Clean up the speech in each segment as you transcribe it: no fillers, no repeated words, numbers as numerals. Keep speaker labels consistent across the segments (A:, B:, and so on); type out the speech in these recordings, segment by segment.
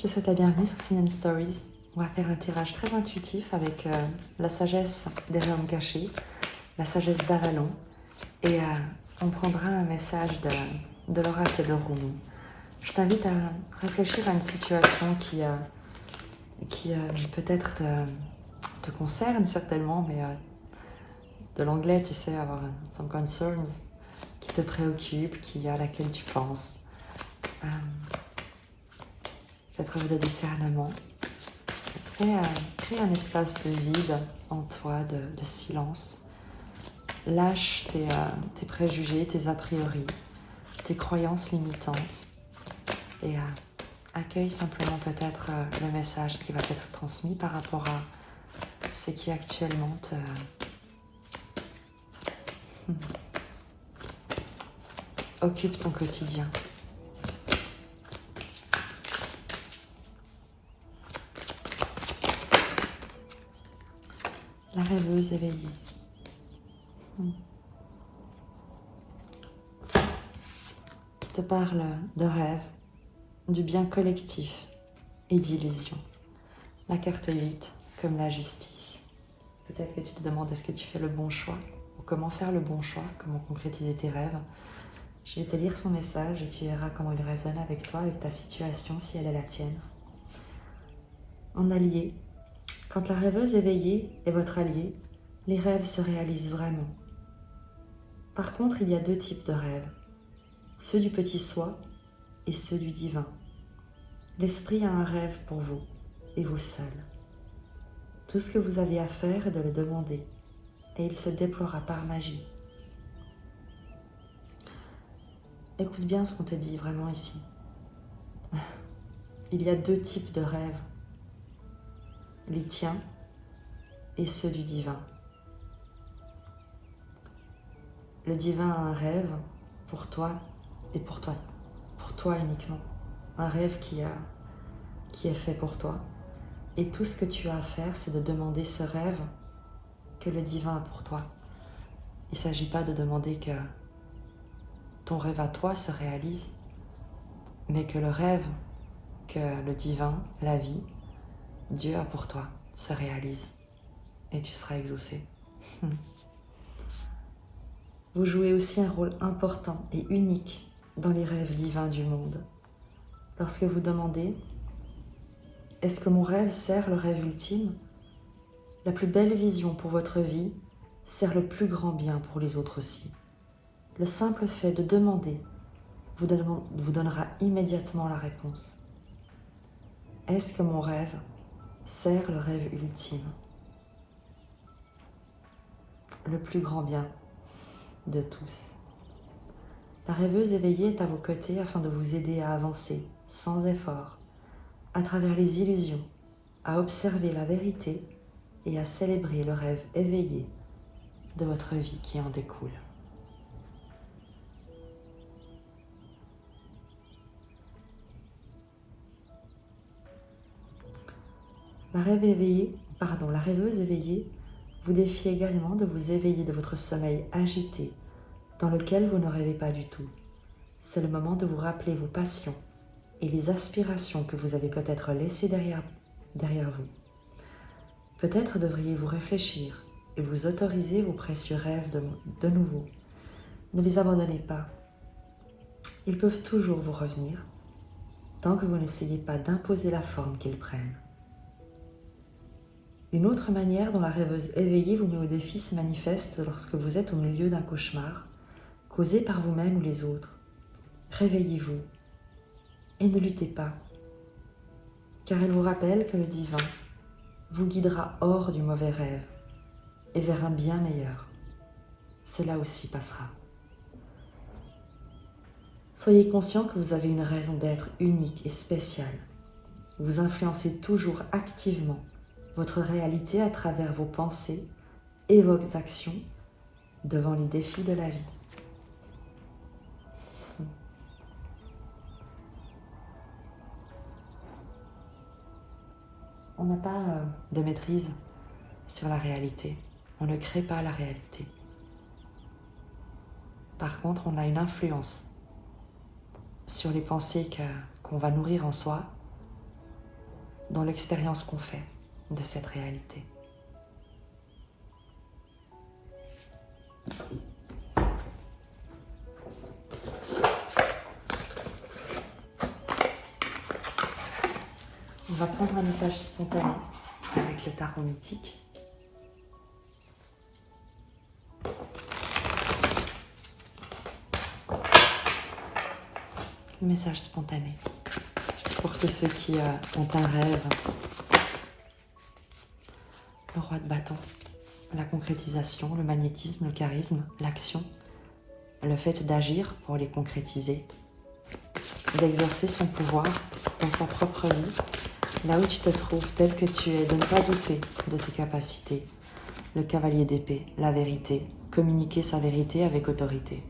A: Je te souhaite la bienvenue sur Sin Stories. On va faire un tirage très intuitif avec la sagesse des réums cachés, la sagesse d'Avalon, et on prendra un message de l'oracle de Rumi. Je t'invite à réfléchir à une situation qui peut-être te concerne certainement, mais de l'anglais, tu sais, avoir some concerns qui te préoccupent, à laquelle tu penses. Fais preuve de discernement. Crée un espace de vide en toi, de silence. Lâche tes préjugés, tes a priori, tes croyances limitantes et accueille simplement peut-être le message qui va être transmis par rapport à ce qui actuellement occupe ton quotidien. La rêveuse éveillée. Qui te parle de rêve, du bien collectif et d'illusion. La carte 8, comme la justice. Peut-être que tu te demandes est-ce que tu fais le bon choix ou comment faire le bon choix, comment concrétiser tes rêves. Je vais te lire son message et tu verras comment il résonne avec toi, avec ta situation si elle est la tienne. En allié, quand la rêveuse éveillée est votre allié, les rêves se réalisent vraiment. Par contre, il y a deux types de rêves, ceux du petit soi et ceux du divin. L'esprit a un rêve pour vous, et vous seul. Tout ce que vous avez à faire est de le demander, et il se déploiera par magie. Écoute bien ce qu'on te dit vraiment ici. Il y a deux types de rêves, les tiens et ceux du divin. Le divin a un rêve pour toi et pour toi uniquement. Un rêve qui est fait pour toi. Et tout ce que tu as à faire, c'est de demander ce rêve que le divin a pour toi. Il ne s'agit pas de demander que ton rêve à toi se réalise, mais que le rêve que le divin, la vie, Dieu a pour toi se réalise. Et tu seras exaucé. Vous jouez aussi un rôle important et unique dans les rêves divins du monde. Lorsque vous demandez « Est-ce que mon rêve sert le rêve ultime ?» La plus belle vision pour votre vie sert le plus grand bien pour les autres aussi. Le simple fait de demander vous donnera immédiatement la réponse. Est-ce que mon rêve sert le rêve ultime? Le plus grand bien de tous. La rêveuse éveillée est à vos côtés afin de vous aider à avancer sans effort, à travers les illusions, à observer la vérité et à célébrer le rêve éveillé de votre vie qui en découle. La rêveuse éveillée vous défie également de vous éveiller de votre sommeil agité dans lequel vous ne rêvez pas du tout. C'est le moment de vous rappeler vos passions et les aspirations que vous avez peut-être laissées derrière vous. Peut-être devriez-vous réfléchir et vous autoriser vos précieux rêves de nouveau. Ne les abandonnez pas. Ils peuvent toujours vous revenir, tant que vous n'essayez pas d'imposer la forme qu'ils prennent. Une autre manière dont la rêveuse éveillée vous met au défi se manifeste lorsque vous êtes au milieu d'un cauchemar, causé par vous-même ou les autres. Réveillez-vous et ne luttez pas, car elle vous rappelle que le divin vous guidera hors du mauvais rêve et vers un bien meilleur. Cela aussi passera. Soyez conscient que vous avez une raison d'être unique et spéciale. Vous influencez toujours activement votre réalité à travers vos pensées et vos actions devant les défis de la vie. On n'a pas de maîtrise sur la réalité. On ne crée pas la réalité. Par contre, on a une influence sur les pensées qu'on va nourrir en soi dans l'expérience qu'on fait de cette réalité. On va prendre un message spontané avec le tarot mythique. Le message spontané pour tous ceux qui ont un rêve. Le roi de bâton, la concrétisation, le magnétisme, le charisme, l'action, le fait d'agir pour les concrétiser, d'exercer son pouvoir dans sa propre vie, là où tu te trouves, tel que tu es, de ne pas douter de tes capacités. Le cavalier d'épée, la vérité, communiquer sa vérité avec autorité.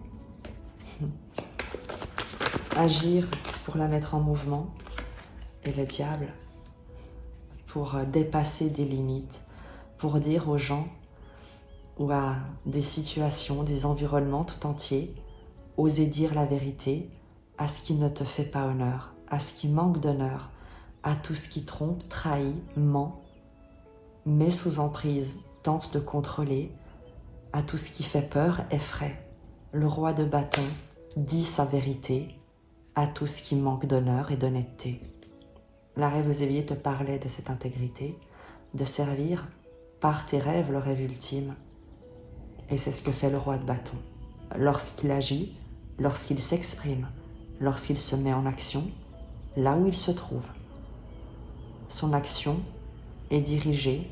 A: Agir pour la mettre en mouvement, et le diable pour dépasser des limites, pour dire aux gens ou à des situations, des environnements tout entiers, oser dire la vérité à ce qui ne te fait pas honneur, à ce qui manque d'honneur, à tout ce qui trompe, trahit, ment, met sous emprise, tente de contrôler, à tout ce qui fait peur, effraie. Le roi de bâton dit sa vérité à tout ce qui manque d'honneur et d'honnêteté. La rêve aux éveillés te parlait de cette intégrité, de servir par tes rêves le rêve ultime. Et c'est ce que fait le roi de bâton. Lorsqu'il agit, lorsqu'il s'exprime, lorsqu'il se met en action, là où il se trouve, son action est dirigée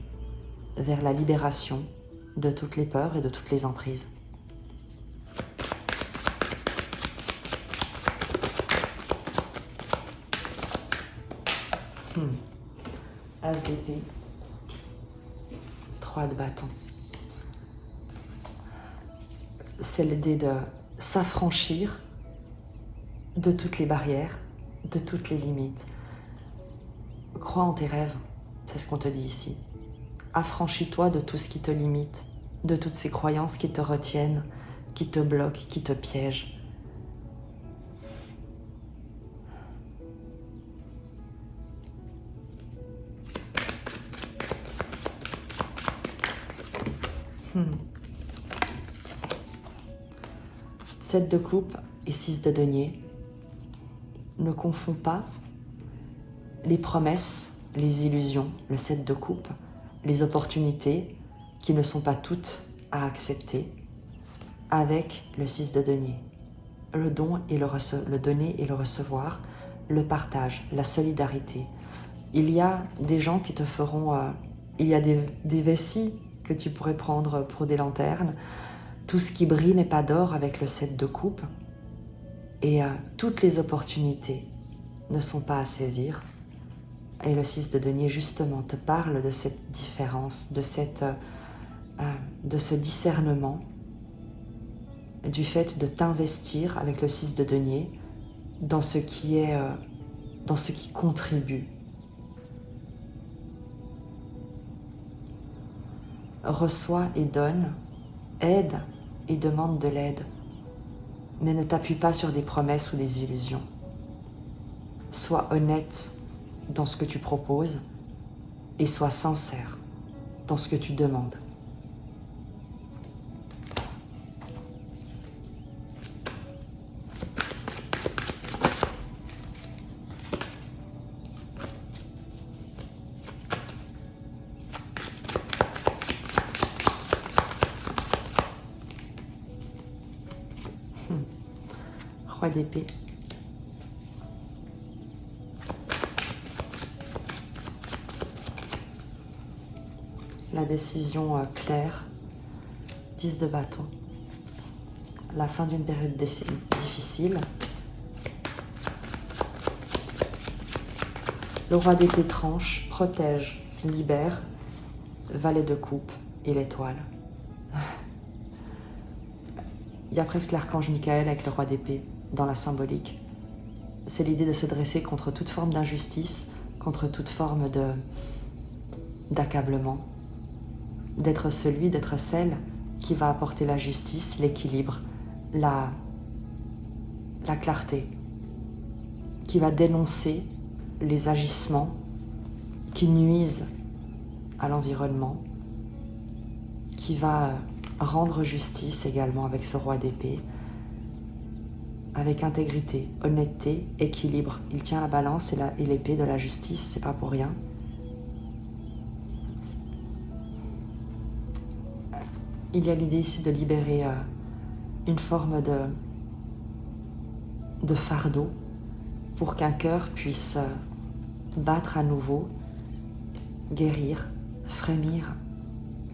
A: vers la libération de toutes les peurs et de toutes les emprises. As d'épée, 3 de bâton. C'est l'idée de s'affranchir de toutes les barrières, de toutes les limites. Crois en tes rêves, c'est ce qu'on te dit ici. Affranchis-toi de tout ce qui te limite, de toutes ces croyances qui te retiennent, qui te bloquent, qui te piègent. Sept de coupe et 6 de denier. Ne confonds pas les promesses, les illusions, le 7 de coupe, les opportunités qui ne sont pas toutes à accepter avec le 6 de denier. Le don et le donner et le recevoir, le partage, la solidarité. Il y a des gens qui te feront... il y a des vessies que tu pourrais prendre pour des lanternes. Tout ce qui brille n'est pas d'or avec le 7 de coupe. Et toutes les opportunités ne sont pas à saisir. Et le 6 de denier, justement, te parle de cette différence, de ce discernement, du fait de t'investir avec le 6 de denier dans ce qui contribue. Reçois et donne, aide et demande de l'aide, mais ne t'appuie pas sur des promesses ou des illusions. Sois honnête dans ce que tu proposes et sois sincère dans ce que tu demandes. Roi d'épée. La décision claire. 10 de bâton. La fin d'une période difficile. Le roi d'épée tranche, protège, libère. Valet de coupe et l'étoile. Il y a presque l'archange Michael avec le roi d'épée dans la symbolique. C'est l'idée de se dresser contre toute forme d'injustice, contre toute forme d'accablement, d'être celle qui va apporter la justice, l'équilibre, la clarté, qui va dénoncer les agissements qui nuisent à l'environnement, qui va rendre justice également avec ce roi d'épée, avec intégrité, honnêteté, équilibre. Il tient la balance et l'épée de la justice, c'est pas pour rien. Il y a l'idée ici de libérer une forme de fardeau pour qu'un cœur puisse battre à nouveau, guérir, frémir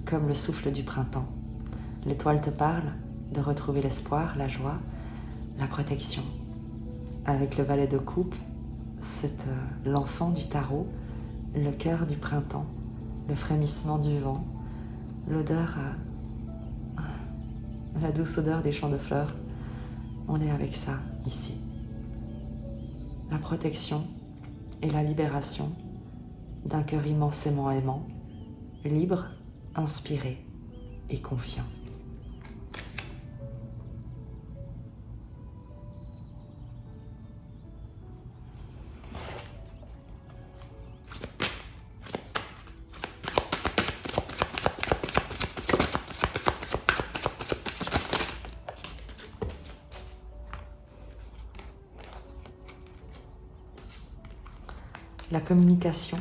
A: comme le souffle du printemps. L'étoile te parle de retrouver l'espoir, la joie, la protection. Avec le valet de coupe, c'est l'enfant du tarot, le cœur du printemps, le frémissement du vent, l'odeur, la douce odeur des champs de fleurs. On est avec ça ici. La protection et la libération d'un cœur immensément aimant, libre, inspiré et confiant. La communication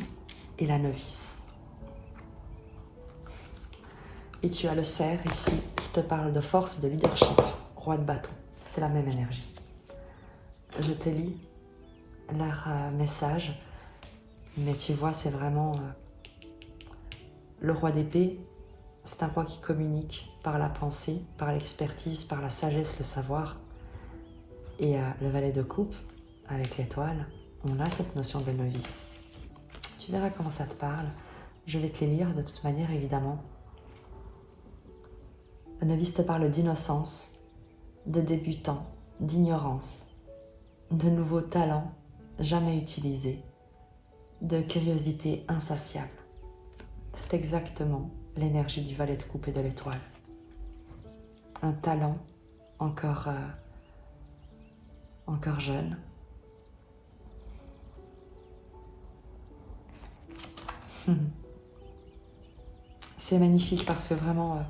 A: et la novice. Et tu as le cerf ici qui te parle de force et de leadership, roi de bâton. C'est la même énergie. Je te lis leur message, mais tu vois, c'est vraiment le roi d'épée. C'est un roi qui communique par la pensée, par l'expertise, par la sagesse, le savoir. Et le valet de coupe, avec l'étoile, on a cette notion de novice. Tu verras comment ça te parle. Je vais te les lire de toute manière, évidemment. Le novice te parle d'innocence, de débutant, d'ignorance, de nouveaux talents jamais utilisés, de curiosité insatiable. C'est exactement l'énergie du valet de coupe et de l'étoile. Un talent encore jeune. C'est magnifique parce que vraiment,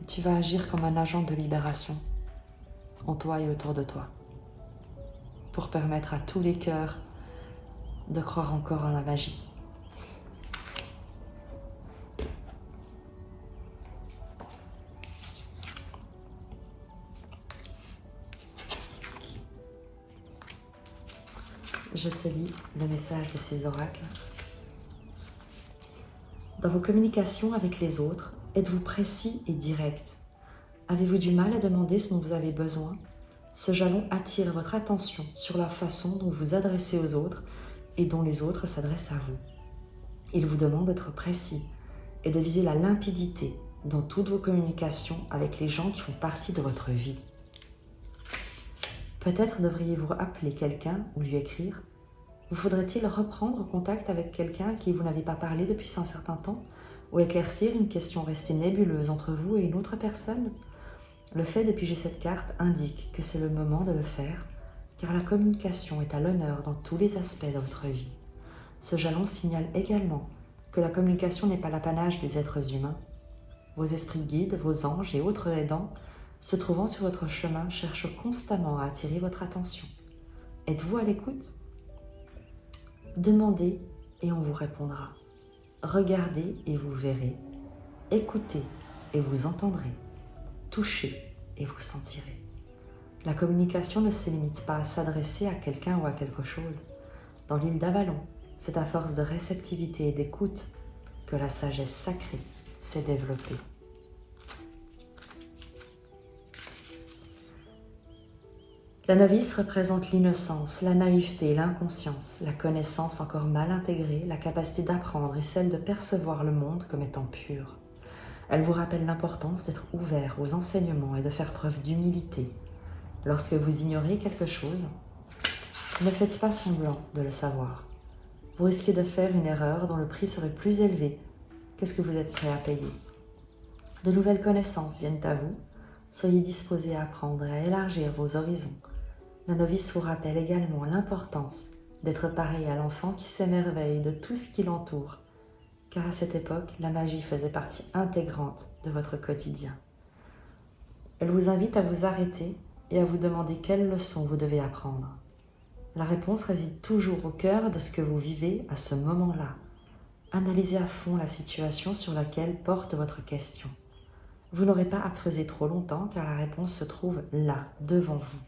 A: tu vas agir comme un agent de libération en toi et autour de toi pour permettre à tous les cœurs de croire encore en la magie. Je te lis le message de ces oracles. Dans vos communications avec les autres, êtes-vous précis et direct? Avez-vous du mal à demander ce dont vous avez besoin? Ce jalon attire votre attention sur la façon dont vous vous adressez aux autres et dont les autres s'adressent à vous. Il vous demande d'être précis et de viser la limpidité dans toutes vos communications avec les gens qui font partie de votre vie. Peut-être devriez-vous appeler quelqu'un ou lui écrire. Vous faudrait-il reprendre contact avec quelqu'un à qui vous n'avez pas parlé depuis un certain temps ou éclaircir une question restée nébuleuse entre vous et une autre personne? Le fait de piger cette carte indique que c'est le moment de le faire, car la communication est à l'honneur dans tous les aspects de votre vie. Ce jalon signale également que la communication n'est pas l'apanage des êtres humains. Vos esprits guides, vos anges et autres aidants, se trouvant sur votre chemin, cherchent constamment à attirer votre attention. Êtes-vous à l'écoute? Demandez et on vous répondra. Regardez et vous verrez. Écoutez et vous entendrez. Touchez et vous sentirez. La communication ne se limite pas à s'adresser à quelqu'un ou à quelque chose. Dans l'île d'Avalon, c'est à force de réceptivité et d'écoute que la sagesse sacrée s'est développée. La novice représente l'innocence, la naïveté, l'inconscience, la connaissance encore mal intégrée, la capacité d'apprendre et celle de percevoir le monde comme étant pur. Elle vous rappelle l'importance d'être ouvert aux enseignements et de faire preuve d'humilité. Lorsque vous ignorez quelque chose, ne faites pas semblant de le savoir. Vous risquez de faire une erreur dont le prix serait plus élevé que ce que vous êtes prêt à payer. De nouvelles connaissances viennent à vous. Soyez disposés à apprendre et à élargir vos horizons. La novice vous rappelle également l'importance d'être pareil à l'enfant qui s'émerveille de tout ce qui l'entoure, car à cette époque, la magie faisait partie intégrante de votre quotidien. Elle vous invite à vous arrêter et à vous demander quelle leçon vous devez apprendre. La réponse réside toujours au cœur de ce que vous vivez à ce moment-là. Analysez à fond la situation sur laquelle porte votre question. Vous n'aurez pas à creuser trop longtemps car la réponse se trouve là, devant vous.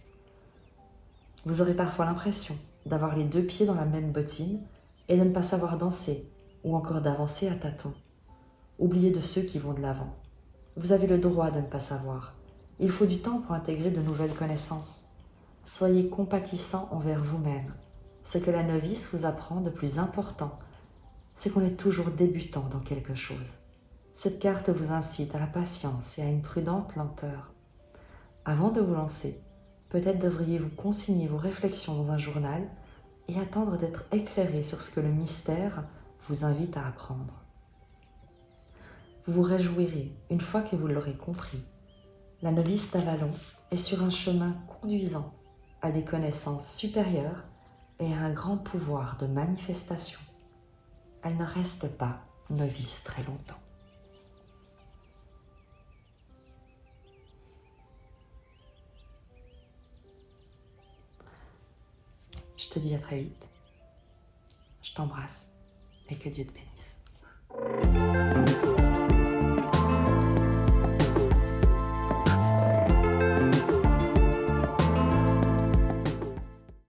A: Vous aurez parfois l'impression d'avoir les deux pieds dans la même bottine et de ne pas savoir danser ou encore d'avancer à tâtons. Oubliez de ceux qui vont de l'avant. Vous avez le droit de ne pas savoir. Il faut du temps pour intégrer de nouvelles connaissances. Soyez compatissant envers vous-même. Ce que la novice vous apprend de plus important, c'est qu'on est toujours débutant dans quelque chose. Cette carte vous incite à la patience et à une prudente lenteur. Avant de vous lancer, peut-être devriez-vous consigner vos réflexions dans un journal et attendre d'être éclairé sur ce que le mystère vous invite à apprendre. Vous vous réjouirez une fois que vous l'aurez compris. La novice d'Avalon est sur un chemin conduisant à des connaissances supérieures et à un grand pouvoir de manifestation. Elle ne reste pas novice très longtemps. Je te dis à très vite. Je t'embrasse et que Dieu te bénisse.